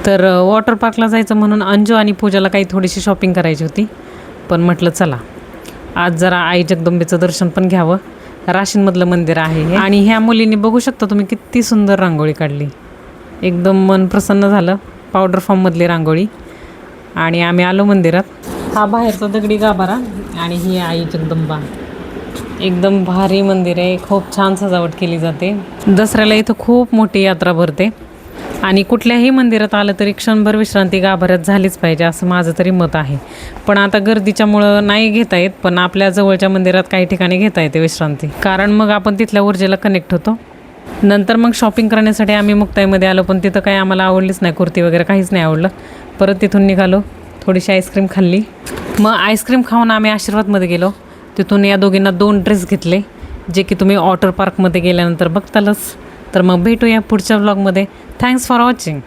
तर वॉटर पार्कला जायचं म्हणून अंजू आणि पूजाला काही थोडीशी शॉपिंग करायची होती, पण म्हटलं चला आज जरा आई जगदंबेचं दर्शन पण घ्यावं. राशीनमधलं मंदिर आहे हे. आणि ह्या मुलींनी बघू शकता तुम्ही किती सुंदर रांगोळी काढली, एकदम मन प्रसन्न झालं. पावडर फॉर्ममधली रांगोळी. आणि आम्ही आलो मंदिरात. हा बाहेरचा दगडी गाभारा आणि ही आई जगदंबा. एकदम भारी मंदिर आहे, खूप छान सजावट केली जाते. दसऱ्याला इथं खूप मोठी यात्रा भरते आणि कुठल्याही मंदिरात आलं तरी क्षणभर विश्रांती गाभाऱ्यात झालीच पाहिजे असं माझं तरी मत आहे. पण आता गर्दीच्यामुळं नाही घेता येत, पण आपल्या जवळच्या मंदिरात काही ठिकाणी घेता येते विश्रांती, कारण मग आपण तिथल्या ऊर्जेला कनेक्ट होतो. नंतर मग शॉपिंग करण्यासाठी आम्ही मुक्ताईमध्ये आलो, पण तिथं काही आम्हाला आवडलीच नाही, कुर्ती वगैरे काहीच नाही आवडलं. परत तिथून निघालो, थोडीशी आईस्क्रीम खाल्ली. मग आईस्क्रीम खाऊन आम्ही आशीर्वादमध्ये गेलो. तिथून या दोघींना 2 ड्रेस घेतले, जे की तुम्ही वॉटर पार्कमध्ये गेल्यानंतर बघतालच. तर मग भेटूया पुढच्या व्लॉगमध्ये. Thanks for watching.